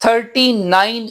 39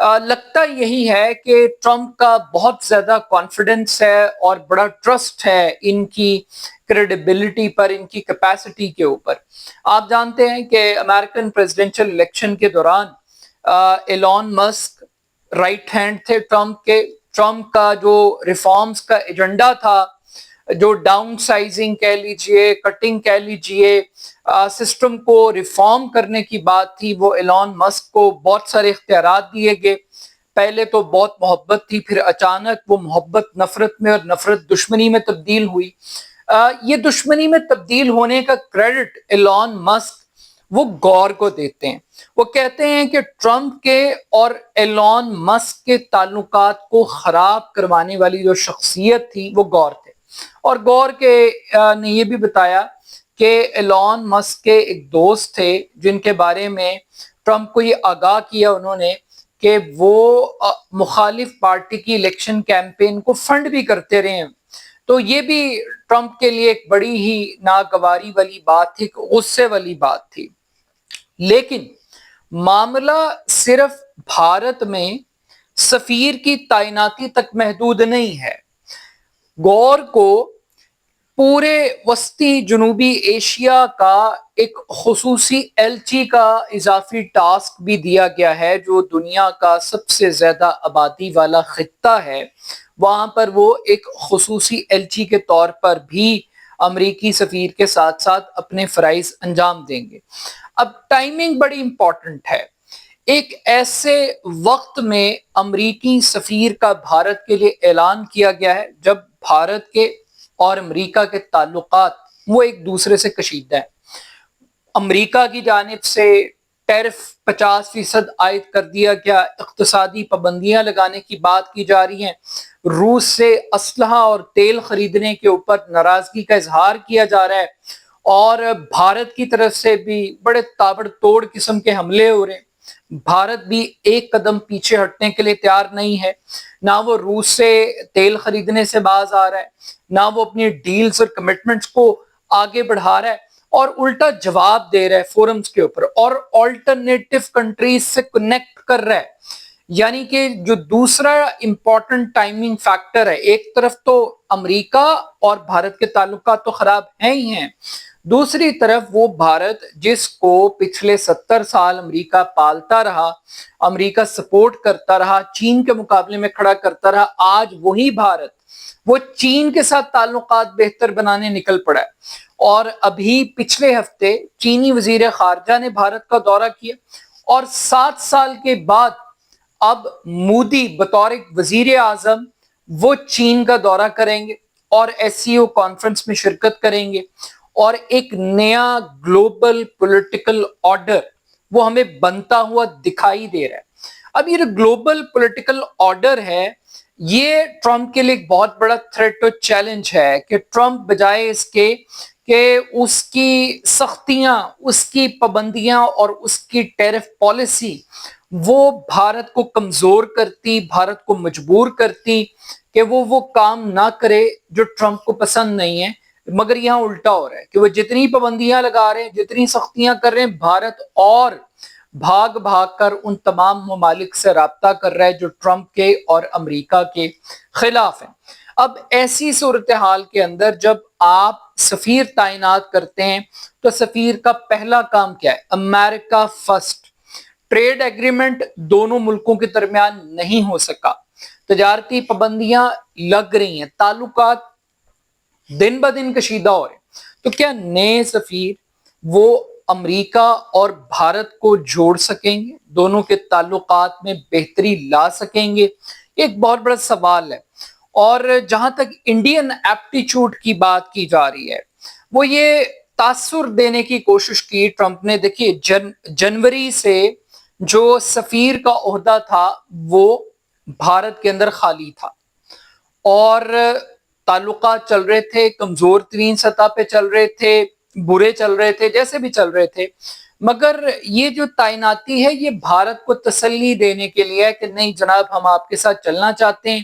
لگتا یہی ہے کہ ٹرمپ کا بہت زیادہ کانفیڈنس ہے اور بڑا ٹرسٹ ہے ان کی کریڈیبلٹی پر، ان کی کیپیسٹی کے اوپر۔ آپ جانتے ہیں کہ امریکن پریزیڈنشل الیکشن کے دوران ایلون مسک رائٹ ہینڈ تھے ٹرمپ کے۔ ٹرمپ کا جو ریفارمز کا ایجنڈا تھا، جو ڈاؤن سائزنگ کہہ لیجئے، کٹنگ کہہ لیجئے، سسٹم کو ریفارم کرنے کی بات تھی، وہ ایلون مسک کو بہت سارے اختیارات دیے گئے۔ پہلے تو بہت محبت تھی، پھر اچانک وہ محبت نفرت میں اور نفرت دشمنی میں تبدیل ہوئی۔ یہ دشمنی میں تبدیل ہونے کا کریڈٹ ایلون مسک وہ گور کو دیتے ہیں۔ وہ کہتے ہیں کہ ٹرمپ کے اور ایلون مسک کے تعلقات کو خراب کروانے والی جو شخصیت تھی وہ گور تھے، اور گور کے نے یہ بھی بتایا کہ ایلون مسک کے ایک دوست تھے جن کے بارے میں ٹرمپ کو یہ آگاہ کیا انہوں نے کہ وہ مخالف پارٹی کی الیکشن کیمپین کو فنڈ بھی کرتے رہے ہیں۔ تو یہ بھی ٹرمپ کے لیے ایک بڑی ہی ناگواری والی بات تھی، غصے والی بات تھی۔ لیکن معاملہ صرف بھارت میں سفیر کی تعیناتی تک محدود نہیں ہے۔ گور کو پورے وسطی جنوبی ایشیا کا ایک خصوصی ایلچی کا اضافی ٹاسک بھی دیا گیا ہے، جو دنیا کا سب سے زیادہ آبادی والا خطہ ہے۔ وہاں پر وہ ایک خصوصی ایلچی کے طور پر بھی امریکی سفیر کے ساتھ ساتھ اپنے فرائض انجام دیں گے۔ اب ٹائمنگ بڑی امپورٹنٹ ہے۔ ایک ایسے وقت میں امریکی سفیر کا بھارت کے لیے اعلان کیا گیا ہے جب بھارت کے اور امریکہ کے تعلقات وہ ایک دوسرے سے کشیدہ ہیں۔ امریکہ کی جانب سے ٹیرف 50% عائد کر دیا گیا، اقتصادی پابندیاں لگانے کی بات کی جا رہی ہیں، روس سے اسلحہ اور تیل خریدنے کے اوپر ناراضگی کا اظہار کیا جا رہا ہے، اور بھارت کی طرف سے بھی بڑے تابڑ توڑ قسم کے حملے ہو رہے ہیں۔ بھارت بھی ایک قدم پیچھے ہٹنے کے لیے تیار نہیں ہے، نہ وہ روس سے تیل خریدنے سے باز آ رہا ہے، نہ وہ اپنی ڈیلز اور کمٹمنٹس کو آگے بڑھا رہا ہے، اور الٹا جواب دے رہا ہے فورمز کے اوپر، اور آلٹرنیٹو کنٹریز سے کنیکٹ کر رہا ہے۔ یعنی کہ جو دوسرا امپورٹنٹ ٹائمنگ فیکٹر ہے، ایک طرف تو امریکہ اور بھارت کے تعلقات تو خراب ہیں ہی ہیں، دوسری طرف وہ بھارت جس کو پچھلے 70 سال امریکہ پالتا رہا، امریکہ سپورٹ کرتا رہا، چین کے مقابلے میں کھڑا کرتا رہا، آج وہی بھارت وہ چین کے ساتھ تعلقات بہتر بنانے نکل پڑا ہے۔ اور ابھی پچھلے ہفتے چینی وزیر خارجہ نے بھارت کا دورہ کیا، اور 7 سال کے بعد اب مودی بطور وزیر اعظم وہ چین کا دورہ کریں گے اور ایس سی او کانفرنس میں شرکت کریں گے، اور ایک نیا گلوبل پولیٹیکل آرڈر وہ ہمیں بنتا ہوا دکھائی دے رہا ہے۔ اب یہ جو گلوبل پولیٹیکل آرڈر ہے، یہ ٹرمپ کے لیے ایک بہت بڑا تھریٹ اور چیلنج ہے کہ ٹرمپ بجائے اس کے کہ اس کی سختیاں، اس کی پابندیاں اور اس کی ٹیرف پالیسی وہ بھارت کو کمزور کرتی، بھارت کو مجبور کرتی کہ وہ کام نہ کرے جو ٹرمپ کو پسند نہیں ہے، مگر یہاں الٹا ہو رہا ہے کہ وہ جتنی پابندیاں لگا رہے ہیں، جتنی سختیاں کر رہے ہیں، بھارت اور بھاگ بھاگ کر ان تمام ممالک سے رابطہ کر رہا ہے جو ٹرمپ کے اور امریکہ کے خلاف ہیں۔ اب ایسی صورتحال کے اندر جب آپ سفیر تعینات کرتے ہیں تو سفیر کا پہلا کام کیا ہے؟ امریکہ فرسٹ۔ ٹریڈ ایگریمنٹ دونوں ملکوں کے درمیان نہیں ہو سکا، تجارتی پابندیاں لگ رہی ہیں، تعلقات دن بدن کشیدہ ہو رہے ہیں، تو کیا نئے سفیر وہ امریکہ اور بھارت کو جوڑ سکیں گے، دونوں کے تعلقات میں بہتری لا سکیں گے؟ ایک بہت بڑا سوال ہے۔ اور جہاں تک انڈین ایپٹیچیوڈ کی بات کی جا رہی ہے، وہ یہ تاثر دینے کی کوشش کی ٹرمپ نے۔ دیکھیے جنوری سے جو سفیر کا عہدہ تھا وہ بھارت کے اندر خالی تھا، اور تعلقات چل رہے تھے، کمزور ترین سطح پہ چل رہے تھے، برے چل رہے تھے، جیسے بھی چل رہے تھے، مگر یہ جو تعیناتی ہے یہ بھارت کو تسلی دینے کے لیے ہے کہ نہیں جناب، ہم آپ کے ساتھ چلنا چاہتے ہیں،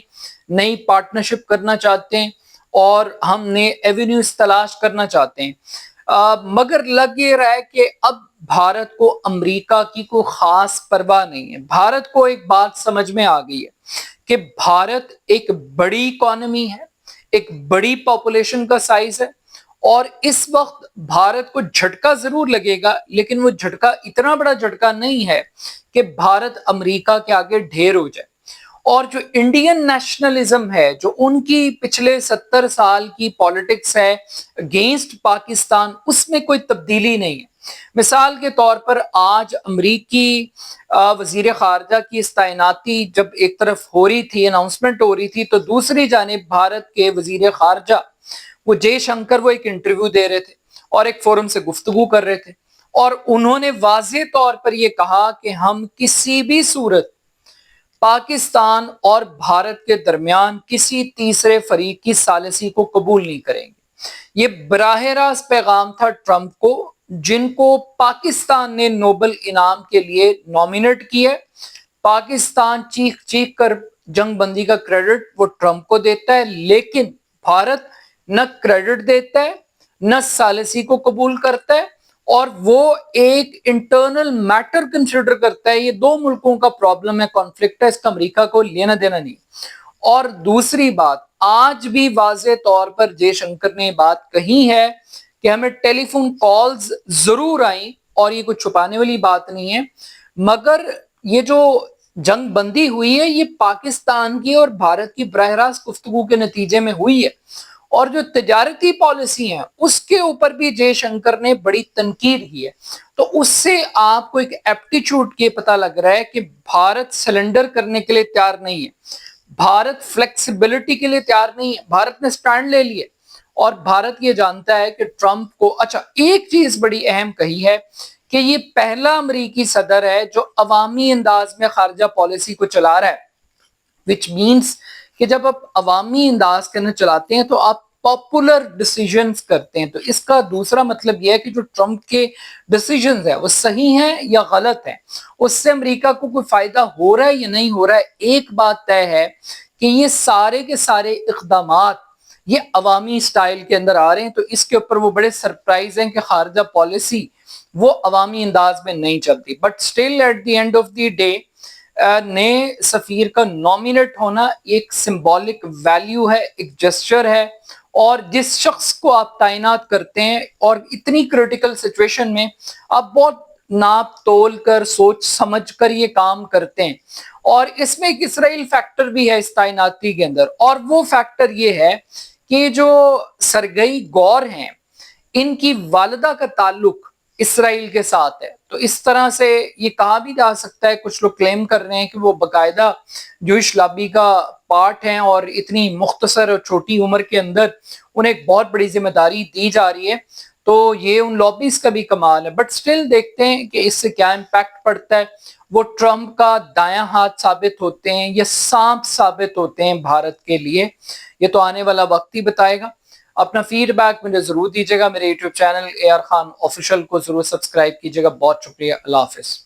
نئی پارٹنرشپ کرنا چاہتے ہیں، اور ہم نئے ایونیوز تلاش کرنا چاہتے ہیں۔ مگر لگ یہ رہا ہے کہ اب بھارت کو امریکہ کی کوئی خاص پرواہ نہیں ہے. بھارت کو ایک بات سمجھ میں آ گئی ہے کہ بھارت ایک بڑی اکانومی ہے, ایک بڑی پاپولیشن کا سائز ہے, اور اس وقت بھارت کو جھٹکا ضرور لگے گا, لیکن وہ جھٹکا اتنا بڑا جھٹکا نہیں ہے کہ بھارت امریکہ کے آگے ڈھیر ہو جائے. اور جو انڈین نیشنلزم ہے, جو ان کی پچھلے 70 سال کی پالیٹکس ہے اگینسٹ پاکستان, اس میں کوئی تبدیلی نہیں ہے. مثال کے طور پر آج امریکی وزیر خارجہ کی تعیناتی جب ایک طرف ہو رہی تھی, اناؤنسمنٹ ہو رہی تھی, تو دوسری جانب بھارت کے وزیر خارجہ وہ جے شنکر وہ ایک انٹرویو دے رہے تھے اور ایک فورم سے گفتگو کر رہے تھے, اور انہوں نے واضح طور پر یہ کہا کہ ہم کسی بھی صورت پاکستان اور بھارت کے درمیان کسی تیسرے فریق کی ثالثی کو قبول نہیں کریں گے. یہ براہ راست پیغام تھا ٹرمپ کو, جن کو پاکستان نے نوبل انعام کے لیے نامینیٹ کیا. پاکستان چیخ چیخ کر جنگ بندی کا کریڈٹ وہ ٹرمپ کو دیتا ہے, لیکن بھارت نہ کریڈٹ دیتا ہے نہ ثالثی کو قبول کرتا ہے, اور وہ ایک انٹرنل میٹر کنسیڈر کرتا ہے. یہ دو ملکوں کا پرابلم ہے, کانفلکٹ ہے, اس کا امریکہ کو لینا دینا نہیں. اور دوسری بات, آج بھی واضح طور پر جے شنکر نے بات کہی ہے کہ ہمیں ٹیلی فون کالز ضرور آئیں, اور یہ کوئی چھپانے والی بات نہیں ہے, مگر یہ جو جنگ بندی ہوئی ہے یہ پاکستان کی اور بھارت کی براہ راست گفتگو کے نتیجے میں ہوئی ہے. اور جو تجارتی پالیسی ہیں اس کے اوپر بھی جے شنکر نے بڑی تنقید کی ہے. تو اس سے آپ کو ایک ایپٹیچیوڈ کے پتہ لگ رہا ہے کہ بھارت سلنڈر کرنے کے لیے تیار نہیں ہے, بھارت فلیکسیبلٹی کے لیے تیار نہیں ہے. بھارت نے سٹینڈ لے لیے, اور بھارت یہ جانتا ہے کہ ٹرمپ کو, اچھا ایک چیز بڑی اہم کہی ہے کہ یہ پہلا امریکی صدر ہے جو عوامی انداز میں خارجہ پالیسی کو چلا رہا ہے, which means کہ جب آپ عوامی انداز کے اندر چلاتے ہیں تو آپ پاپولر ڈیسیژنز کرتے ہیں. تو اس کا دوسرا مطلب یہ ہے کہ جو ٹرمپ کے ڈیسیژنز ہیں وہ صحیح ہیں یا غلط ہیں, اس سے امریکہ کو کوئی فائدہ ہو رہا ہے یا نہیں ہو رہا ہے. ایک بات طے ہے کہ یہ سارے کے سارے اقدامات یہ عوامی سٹائل کے اندر آ رہے ہیں, تو اس کے اوپر وہ بڑے سرپرائز ہیں کہ خارجہ پالیسی وہ عوامی انداز میں نہیں چلتی. But still at the end of the day نئے سفیر کا نامینیٹ ہونا ایک سمبولک ویلیو ہے, ایک جسچر ہے, اور جس شخص کو آپ تعینات کرتے ہیں اور اتنی کریٹیکل سچویشن میں آپ بہت ناپ تول کر سوچ سمجھ کر یہ کام کرتے ہیں. اور اس میں ایک اسرائیل فیکٹر بھی ہے اس تعیناتی کے اندر, اور وہ فیکٹر یہ ہے کہ جو سرگئی گور ہیں ان کی والدہ کا تعلق اسرائیل کے ساتھ ہے. تو اس طرح سے یہ کہا بھی جا سکتا ہے, کچھ لوگ کلیم کر رہے ہیں کہ وہ باقاعدہ جوئش لابی کا پارٹ ہیں, اور اتنی مختصر اور چھوٹی عمر کے اندر انہیں ایک بہت بڑی ذمہ داری دی جا رہی ہے. تو یہ ان لابیز کا بھی کمال ہے. بٹ سٹل دیکھتے ہیں کہ اس سے کیا امپیکٹ پڑتا ہے. وہ ٹرمپ کا دایاں ہاتھ ثابت ہوتے ہیں یا سانپ ثابت ہوتے ہیں بھارت کے لیے, یہ تو آنے والا وقت ہی بتائے گا. اپنا فیڈ بیک مجھے ضرور دیجیے گا. میرے YouTube channel AR Khan official کو ضرور سبسکرائب کیجیے گا. بہت شکریہ. اللہ حافظ.